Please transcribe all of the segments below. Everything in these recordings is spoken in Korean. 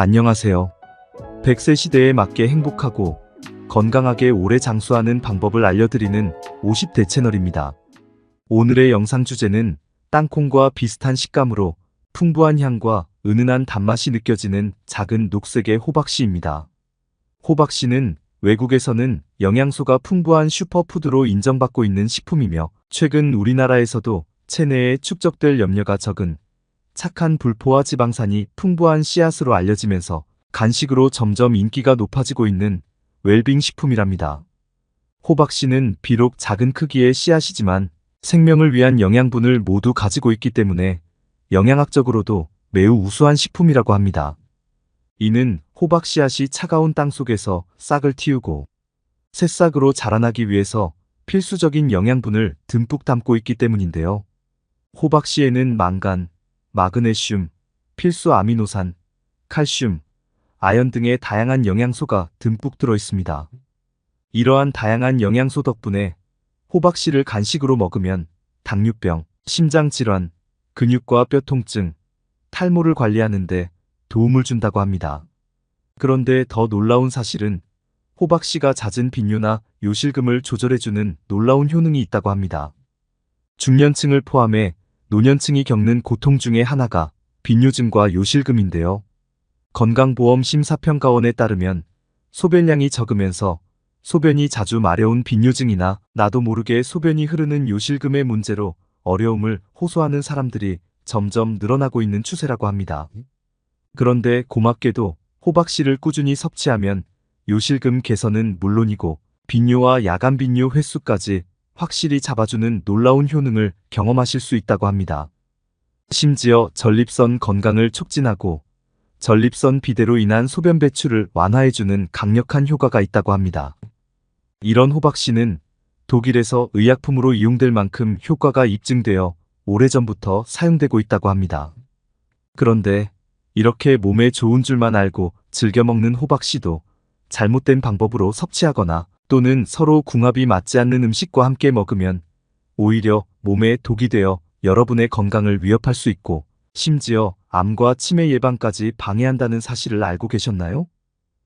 안녕하세요. 100세 시대에 맞게 행복하고 건강하게 오래 장수하는 방법을 알려드리는 50대 채널입니다. 오늘의 영상 주제는 땅콩과 비슷한 식감으로 풍부한 향과 은은한 단맛이 느껴지는 작은 녹색의 호박씨입니다. 호박씨는 외국에서는 영양소가 풍부한 슈퍼푸드로 인정받고 있는 식품이며 최근 우리나라에서도 체내에 축적될 염려가 적은 착한 불포화 지방산이 풍부한 씨앗으로 알려지면서 간식으로 점점 인기가 높아지고 있는 웰빙 식품이랍니다. 호박씨는 비록 작은 크기의 씨앗이지만 생명을 위한 영양분을 모두 가지고 있기 때문에 영양학적으로도 매우 우수한 식품이라고 합니다. 이는 호박 씨앗이 차가운 땅 속에서 싹을 틔우고 새싹으로 자라나기 위해서 필수적인 영양분을 듬뿍 담고 있기 때문인데요. 호박씨에는 망간, 마그네슘, 필수 아미노산, 칼슘, 아연 등의 다양한 영양소가 듬뿍 들어 있습니다. 이러한 다양한 영양소 덕분에 호박씨를 간식으로 먹으면 당뇨병, 심장질환, 근육과 뼈 통증, 탈모를 관리하는 데 도움을 준다고 합니다. 그런데 더 놀라운 사실은 호박씨가 잦은 빈뇨나 요실금을 조절해주는 놀라운 효능이 있다고 합니다. 중년층을 포함해 노년층이 겪는 고통 중에 하나가 빈뇨증과 요실금인데요. 건강보험 심사평가원에 따르면 소변량이 적으면서 소변이 자주 마려운 빈뇨증이나 나도 모르게 소변이 흐르는 요실금의 문제로 어려움을 호소하는 사람들이 점점 늘어나고 있는 추세라고 합니다. 그런데 고맙게도 호박씨를 꾸준히 섭취하면 요실금 개선은 물론이고 빈뇨와 야간 빈뇨 횟수까지 확실히 잡아주는 놀라운 효능을 경험하실 수 있다고 합니다. 심지어 전립선 건강을 촉진하고 전립선 비대로 인한 소변 배출을 완화해주는 강력한 효과가 있다고 합니다. 이런 호박씨는 독일에서 의약품으로 이용될 만큼 효과가 입증되어 오래전부터 사용되고 있다고 합니다. 그런데 이렇게 몸에 좋은 줄만 알고 즐겨 먹는 호박씨도 잘못된 방법으로 섭취하거나 또는 서로 궁합이 맞지 않는 음식과 함께 먹으면 오히려 몸에 독이 되어 여러분의 건강을 위협할 수 있고 심지어 암과 치매 예방까지 방해한다는 사실을 알고 계셨나요?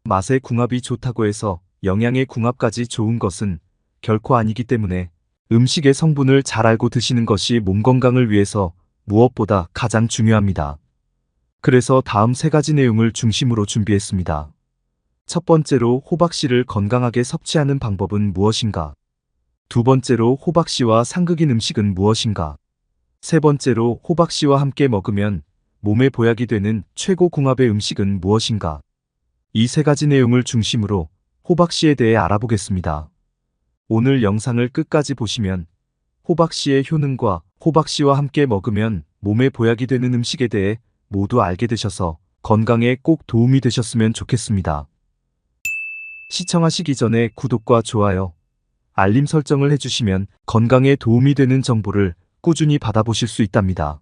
맛의 궁합이 좋다고 해서 영양의 궁합까지 좋은 것은 결코 아니기 때문에 음식의 성분을 잘 알고 드시는 것이 몸 건강을 위해서 무엇보다 가장 중요합니다. 그래서 다음 3가지 내용을 중심으로 준비했습니다. 첫 번째로 호박씨를 건강하게 섭취하는 방법은 무엇인가? 두 번째로 호박씨와 상극인 음식은 무엇인가? 세 번째로 호박씨와 함께 먹으면 몸에 보약이 되는 최고 궁합의 음식은 무엇인가? 이 3가지 내용을 중심으로 호박씨에 대해 알아보겠습니다. 오늘 영상을 끝까지 보시면 호박씨의 효능과 호박씨와 함께 먹으면 몸에 보약이 되는 음식에 대해 모두 알게 되셔서 건강에 꼭 도움이 되셨으면 좋겠습니다. 시청하시기 전에 구독과 좋아요, 알림 설정을 해주시면 건강에 도움이 되는 정보를 꾸준히 받아보실 수 있답니다.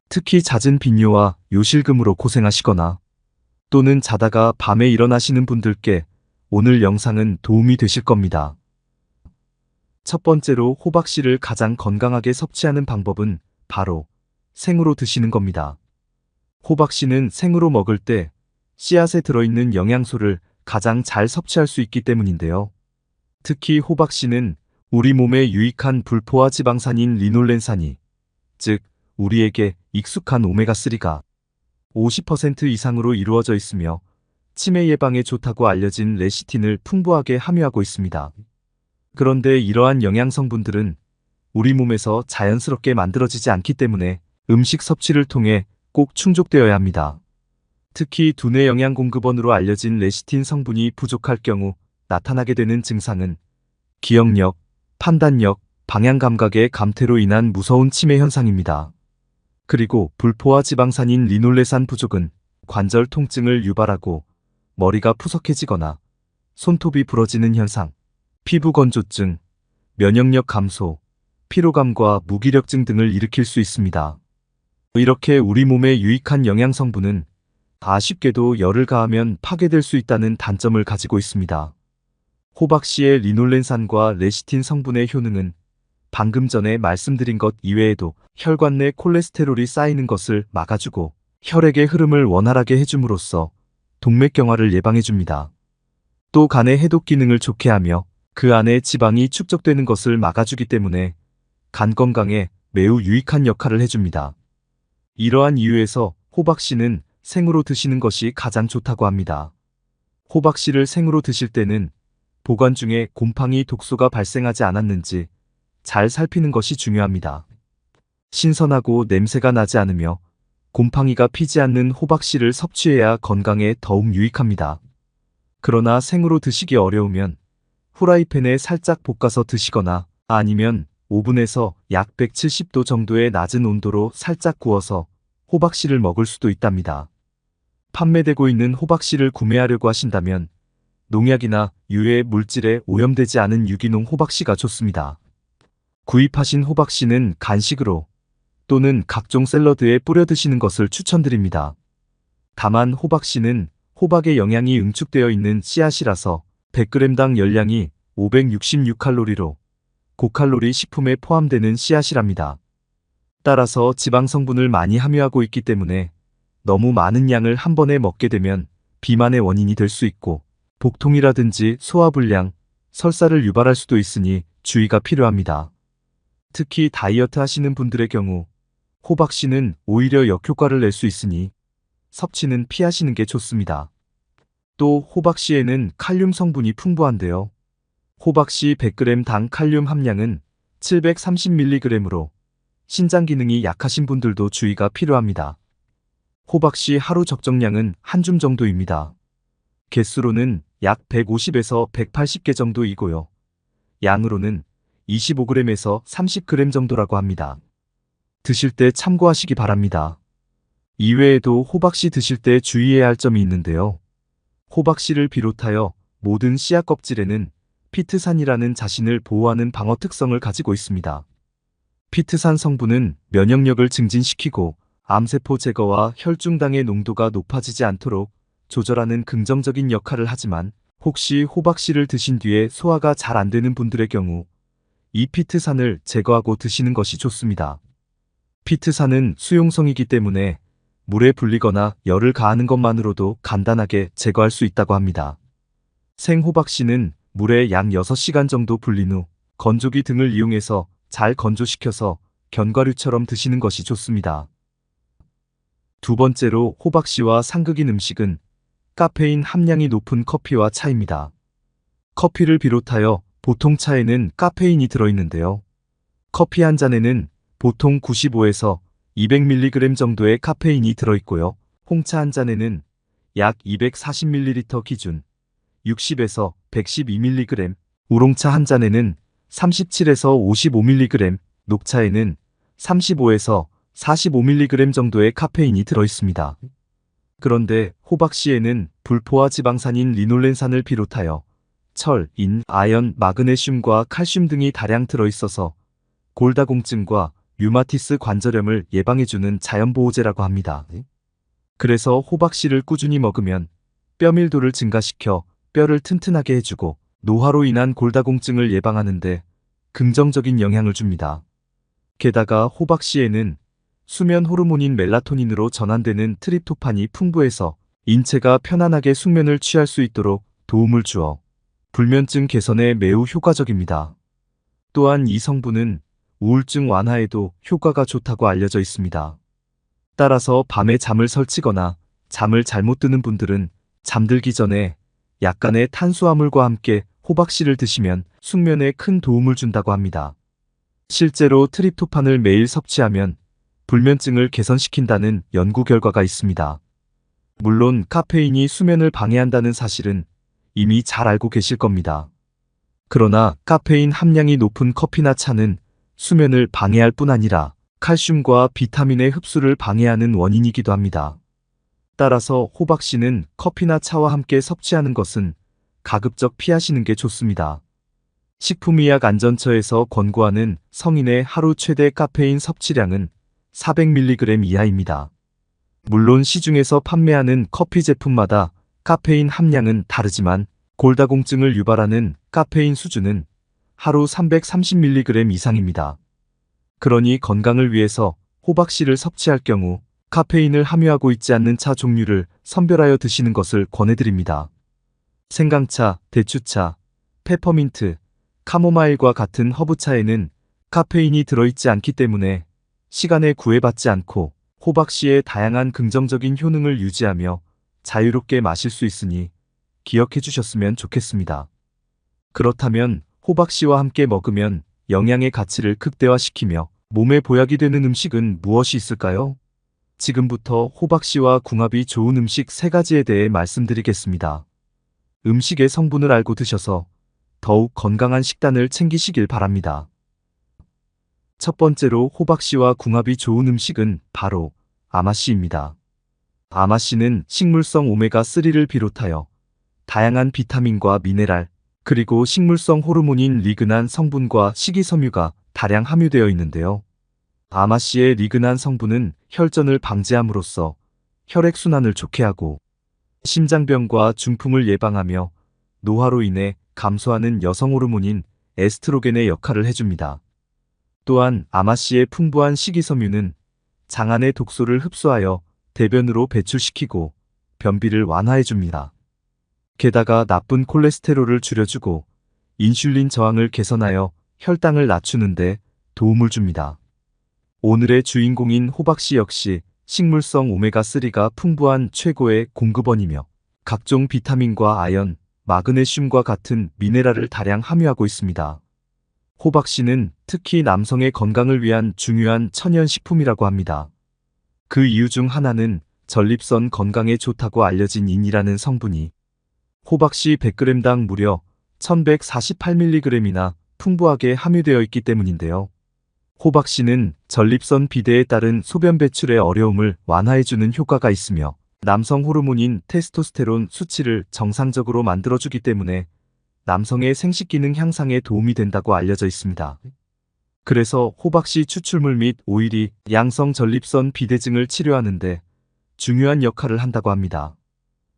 특히 잦은 빈뇨와 요실금으로 고생하시거나 또는 자다가 밤에 일어나시는 분들께 오늘 영상은 도움이 되실 겁니다. 첫 번째로 호박씨를 가장 건강하게 섭취하는 방법은 바로 생으로 드시는 겁니다. 호박씨는 생으로 먹을 때 씨앗에 들어있는 영양소를 가장 잘 섭취할 수 있기 때문인데요. 특히 호박씨는 우리 몸에 유익한 불포화 지방산인 리놀렌산이, 즉 우리에게 익숙한 오메가3가 50% 이상으로 이루어져 있으며 치매 예방에 좋다고 알려진 레시틴을 풍부하게 함유하고 있습니다. 그런데 이러한 영양 성분들은 우리 몸에서 자연스럽게 만들어지지 않기 때문에 음식 섭취를 통해 꼭 충족되어야 합니다. 특히 두뇌 영양 공급원으로 알려진 레시틴 성분이 부족할 경우 나타나게 되는 증상은 기억력, 판단력, 방향 감각의 감퇴로 인한 무서운 치매 현상입니다. 그리고 불포화 지방산인 리놀레산 부족은 관절 통증을 유발하고 머리가 푸석해지거나 손톱이 부러지는 현상, 피부 건조증, 면역력 감소, 피로감과 무기력증 등을 일으킬 수 있습니다. 이렇게 우리 몸에 유익한 영양 성분은 아쉽게도 열을 가하면 파괴될 수 있다는 단점을 가지고 있습니다. 호박씨의 리놀렌산과 레시틴 성분의 효능은 방금 전에 말씀드린 것 이외에도 혈관 내 콜레스테롤이 쌓이는 것을 막아주고 혈액의 흐름을 원활하게 해줌으로써 동맥경화를 예방해줍니다. 또 간의 해독 기능을 좋게 하며 그 안에 지방이 축적되는 것을 막아주기 때문에 간 건강에 매우 유익한 역할을 해줍니다. 이러한 이유에서 호박씨는 생으로 드시는 것이 가장 좋다고 합니다. 호박씨를 생으로 드실 때는 보관 중에 곰팡이 독소가 발생하지 않았는지 잘 살피는 것이 중요합니다. 신선하고 냄새가 나지 않으며 곰팡이가 피지 않는 호박씨를 섭취해야 건강에 더욱 유익합니다. 그러나 생으로 드시기 어려우면 후라이팬에 살짝 볶아서 드시거나 아니면 오븐에서 약 170도 정도의 낮은 온도로 살짝 구워서 호박씨를 먹을 수도 있답니다. 판매되고 있는 호박씨를 구매하려고 하신다면 농약이나 유해 물질에 오염되지 않은 유기농 호박씨가 좋습니다. 구입하신 호박씨는 간식으로 또는 각종 샐러드에 뿌려 드시는 것을 추천드립니다. 다만 호박씨는 호박의 영양이 응축되어 있는 씨앗이라서 100g당 열량이 566칼로리로 고칼로리 식품에 포함되는 씨앗이랍니다. 따라서 지방 성분을 많이 함유하고 있기 때문에 너무 많은 양을 한 번에 먹게 되면 비만의 원인이 될 수 있고 복통이라든지 소화불량, 설사를 유발할 수도 있으니 주의가 필요합니다. 특히 다이어트 하시는 분들의 경우 호박씨는 오히려 역효과를 낼 수 있으니 섭취는 피하시는 게 좋습니다. 또 호박씨에는 칼륨 성분이 풍부한데요. 호박씨 100g당 칼륨 함량은 730mg으로 신장 기능이 약하신 분들도 주의가 필요합니다. 호박씨 하루 적정량은 한 줌 정도입니다. 개수로는 약 150에서 180개 정도이고요. 양으로는 25g에서 30g 정도라고 합니다. 드실 때 참고하시기 바랍니다. 이외에도 호박씨 드실 때 주의해야 할 점이 있는데요. 호박씨를 비롯하여 모든 씨앗 껍질에는 피트산이라는 자신을 보호하는 방어 특성을 가지고 있습니다. 피트산 성분은 면역력을 증진시키고 암세포 제거와 혈중당의 농도가 높아지지 않도록 조절하는 긍정적인 역할을 하지만 혹시 호박씨를 드신 뒤에 소화가 잘 안 되는 분들의 경우 이 피트산을 제거하고 드시는 것이 좋습니다. 피트산은 수용성이기 때문에 물에 불리거나 열을 가하는 것만으로도 간단하게 제거할 수 있다고 합니다. 생호박씨는 물에 약 6시간 정도 불린 후 건조기 등을 이용해서 잘 건조시켜서 견과류처럼 드시는 것이 좋습니다. 두 번째로 호박씨와 상극인 음식은 카페인 함량이 높은 커피와 차입니다. 커피를 비롯하여 보통 차에는 카페인이 들어있는데요. 커피 한 잔에는 보통 95에서 200mg 정도의 카페인이 들어있고요. 홍차 한 잔에는 약 240ml 기준 60에서 112mg, 우롱차 한 잔에는 37에서 55mg, 녹차에는 35에서 45mg 정도의 카페인이 들어있습니다. 그런데 호박씨에는 불포화 지방산인 리놀렌산을 비롯하여 철, 인, 아연, 마그네슘과 칼슘 등이 다량 들어있어서 골다공증과 류마티스 관절염을 예방해주는 자연보호제라고 합니다. 그래서 호박씨를 꾸준히 먹으면 뼈 밀도를 증가시켜 뼈를 튼튼하게 해주고 노화로 인한 골다공증을 예방하는데 긍정적인 영향을 줍니다. 게다가 호박씨에는 수면 호르몬인 멜라토닌으로 전환되는 트립토판이 풍부해서 인체가 편안하게 숙면을 취할 수 있도록 도움을 주어 불면증 개선에 매우 효과적입니다. 또한 이 성분은 우울증 완화에도 효과가 좋다고 알려져 있습니다. 따라서 밤에 잠을 설치거나 잠을 잘못 드는 분들은 잠들기 전에 약간의 탄수화물과 함께 호박씨를 드시면 숙면에 큰 도움을 준다고 합니다. 실제로 트립토판을 매일 섭취하면 불면증을 개선시킨다는 연구 결과가 있습니다. 물론 카페인이 수면을 방해한다는 사실은 이미 잘 알고 계실 겁니다. 그러나 카페인 함량이 높은 커피나 차는 수면을 방해할 뿐 아니라 칼슘과 비타민의 흡수를 방해하는 원인이기도 합니다. 따라서 호박씨는 커피나 차와 함께 섭취하는 것은 가급적 피하시는 게 좋습니다. 식품의약안전처에서 권고하는 성인의 하루 최대 카페인 섭취량은 400mg 이하입니다. 물론 시중에서 판매하는 커피 제품마다 카페인 함량은 다르지만 골다공증을 유발하는 카페인 수준은 하루 330mg 이상입니다. 그러니 건강을 위해서 호박씨를 섭취할 경우 카페인을 함유하고 있지 않는 차 종류를 선별하여 드시는 것을 권해드립니다. 생강차, 대추차, 페퍼민트, 카모마일과 같은 허브차에는 카페인이 들어있지 않기 때문에 시간에 구애받지 않고 호박씨의 다양한 긍정적인 효능을 유지하며 자유롭게 마실 수 있으니 기억해 주셨으면 좋겠습니다. 그렇다면 호박씨와 함께 먹으면 영양의 가치를 극대화시키며 몸에 보약이 되는 음식은 무엇이 있을까요? 지금부터 호박씨와 궁합이 좋은 음식 3가지에 대해 말씀드리겠습니다. 음식의 성분을 알고 드셔서 더욱 건강한 식단을 챙기시길 바랍니다. 첫 번째로 호박씨와 궁합이 좋은 음식은 바로 아마씨입니다. 아마씨는 식물성 오메가3를 비롯하여 다양한 비타민과 미네랄, 그리고 식물성 호르몬인 리그난 성분과 식이섬유가 다량 함유되어 있는데요. 아마씨의 리그난 성분은 혈전을 방지함으로써 혈액순환을 좋게 하고 심장병과 중풍을 예방하며 노화로 인해 감소하는 여성 호르몬인 에스트로겐의 역할을 해줍니다. 또한 아마씨의 풍부한 식이섬유는 장안의 독소를 흡수하여 대변으로 배출시키고 변비를 완화해줍니다. 게다가 나쁜 콜레스테롤을 줄여주고 인슐린 저항을 개선하여 혈당을 낮추는데 도움을 줍니다. 오늘의 주인공인 호박씨 역시 식물성 오메가3가 풍부한 최고의 공급원이며 각종 비타민과 아연, 마그네슘과 같은 미네랄을 다량 함유하고 있습니다. 호박씨는 특히 남성의 건강을 위한 중요한 천연식품이라고 합니다. 그 이유 중 하나는 전립선 건강에 좋다고 알려진 인이라는 성분이 호박씨 100g당 무려 1148mg이나 풍부하게 함유되어 있기 때문인데요. 호박씨는 전립선 비대에 따른 소변 배출의 어려움을 완화해주는 효과가 있으며 남성 호르몬인 테스토스테론 수치를 정상적으로 만들어주기 때문에 남성의 생식기능 향상에 도움이 된다고 알려져 있습니다. 그래서 호박씨 추출물 및 오일이 양성 전립선 비대증을 치료하는데 중요한 역할을 한다고 합니다.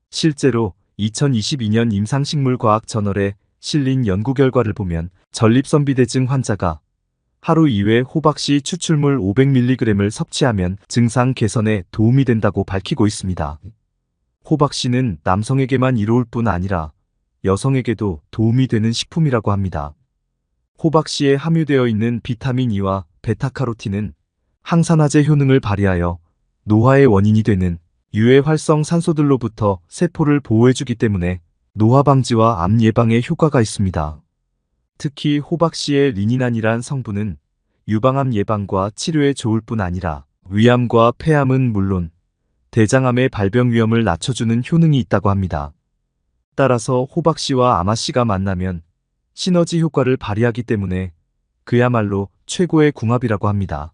실제로 2022년 임상식물과학 저널에 실린 연구 결과를 보면 전립선 비대증 환자가 하루 2회 호박씨 추출물 500mg을 섭취하면 증상 개선에 도움이 된다고 밝히고 있습니다. 호박씨는 남성에게만 이로울 뿐 아니라 여성에게도 도움이 되는 식품이라고 합니다. 호박씨에 함유되어 있는 비타민 E와 베타카로틴은 항산화제 효능을 발휘하여 노화의 원인이 되는 유해 활성 산소들로부터 세포를 보호해주기 때문에 노화 방지와 암 예방에 효과가 있습니다. 특히 호박씨의 리니난이란 성분은 유방암 예방과 치료에 좋을 뿐 아니라 위암과 폐암은 물론 대장암의 발병 위험을 낮춰주는 효능이 있다고 합니다. 따라서 호박씨와 아마씨가 만나면 시너지 효과를 발휘하기 때문에 그야말로 최고의 궁합이라고 합니다.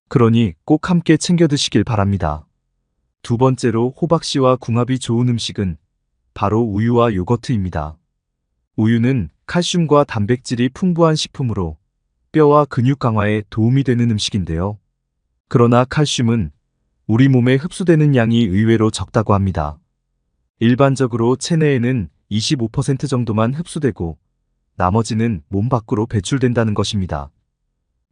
그러니 꼭 함께 챙겨 드시길 바랍니다. 두 번째로 호박씨와 궁합이 좋은 음식은 바로 우유와 요거트입니다. 우유는 칼슘과 단백질이 풍부한 식품으로 뼈와 근육 강화에 도움이 되는 음식인데요. 그러나 칼슘은 우리 몸에 흡수되는 양이 의외로 적다고 합니다. 일반적으로 체내에는 25% 정도만 흡수되고 나머지는 몸 밖으로 배출된다는 것입니다.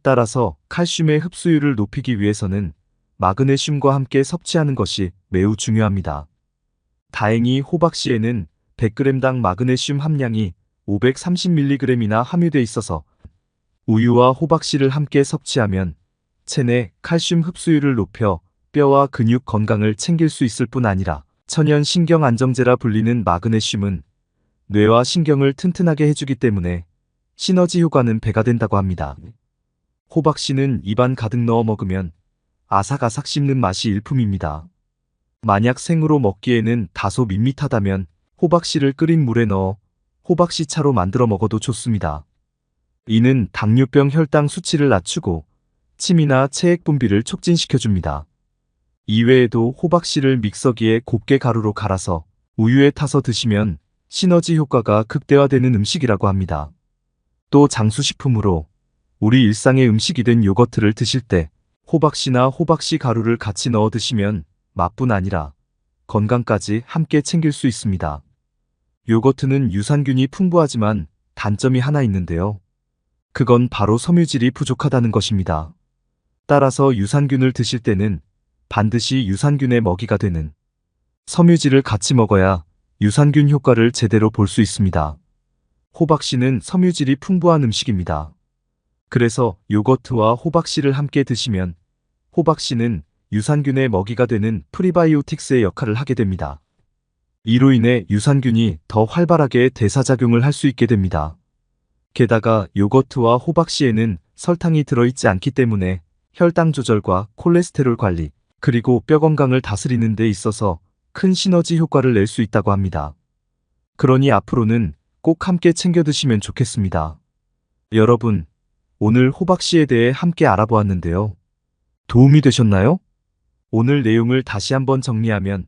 따라서 칼슘의 흡수율을 높이기 위해서는 마그네슘과 함께 섭취하는 것이 매우 중요합니다. 다행히 호박씨에는 100g당 마그네슘 함량이 530mg이나 함유돼 있어서 우유와 호박씨를 함께 섭취하면 체내 칼슘 흡수율을 높여 뼈와 근육 건강을 챙길 수 있을 뿐 아니라 천연 신경 안정제라 불리는 마그네슘은 뇌와 신경을 튼튼하게 해주기 때문에 시너지 효과는 배가 된다고 합니다. 호박씨는 입안 가득 넣어 먹으면 아삭아삭 씹는 맛이 일품입니다. 만약 생으로 먹기에는 다소 밋밋하다면 호박씨를 끓인 물에 넣어 호박씨차로 만들어 먹어도 좋습니다. 이는 당뇨병 혈당 수치를 낮추고 침이나 체액 분비를 촉진시켜줍니다. 이외에도 호박씨를 믹서기에 곱게 가루로 갈아서 우유에 타서 드시면 시너지 효과가 극대화되는 음식이라고 합니다. 또 장수식품으로 우리 일상의 음식이 된 요거트를 드실 때 호박씨나 호박씨 가루를 같이 넣어 드시면 맛뿐 아니라 건강까지 함께 챙길 수 있습니다. 요거트는 유산균이 풍부하지만 단점이 하나 있는데요. 그건 바로 섬유질이 부족하다는 것입니다. 따라서 유산균을 드실 때는 반드시 유산균의 먹이가 되는 섬유질을 같이 먹어야 유산균 효과를 제대로 볼 수 있습니다. 호박씨는 섬유질이 풍부한 음식입니다. 그래서 요거트와 호박씨를 함께 드시면 호박씨는 유산균의 먹이가 되는 프리바이오틱스의 역할을 하게 됩니다. 이로 인해 유산균이 더 활발하게 대사작용을 할 수 있게 됩니다. 게다가 요거트와 호박씨에는 설탕이 들어있지 않기 때문에 혈당 조절과 콜레스테롤 관리, 그리고 뼈 건강을 다스리는 데 있어서 큰 시너지 효과를 낼 수 있다고 합니다. 그러니 앞으로는 꼭 함께 챙겨 드시면 좋겠습니다. 여러분, 오늘 호박씨에 대해 함께 알아보았는데요. 도움이 되셨나요? 오늘 내용을 다시 한번 정리하면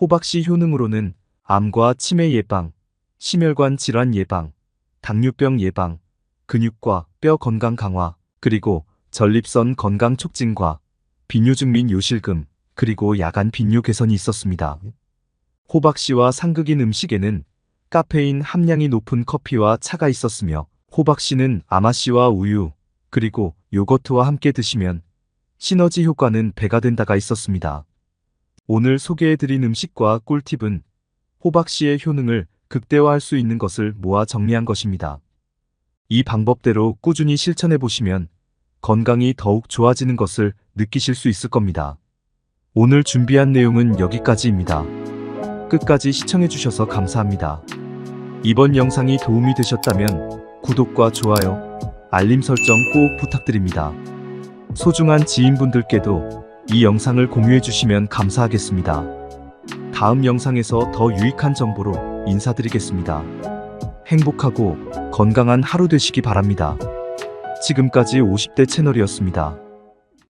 호박씨 효능으로는 암과 치매 예방, 심혈관 질환 예방, 당뇨병 예방, 근육과 뼈 건강 강화, 그리고 전립선 건강 촉진과 비뇨증 및 요실금, 그리고 야간 빈뇨 개선이 있었습니다. 호박씨와 상극인 음식에는 카페인 함량이 높은 커피와 차가 있었으며 호박씨는 아마씨와 우유, 그리고 요거트와 함께 드시면 시너지 효과는 배가 된다가 있었습니다. 오늘 소개해드린 음식과 꿀팁은 호박씨의 효능을 극대화할 수 있는 것을 모아 정리한 것입니다. 이 방법대로 꾸준히 실천해보시면 건강이 더욱 좋아지는 것을 느끼실 수 있을 겁니다. 오늘 준비한 내용은 여기까지입니다. 끝까지 시청해주셔서 감사합니다. 이번 영상이 도움이 되셨다면 구독과 좋아요, 알림 설정 꼭 부탁드립니다. 소중한 지인분들께도 이 영상을 공유해주시면 감사하겠습니다. 다음 영상에서 더 유익한 정보로 인사드리겠습니다. 행복하고 건강한 하루 되시기 바랍니다. 지금까지 50대 채널이었습니다.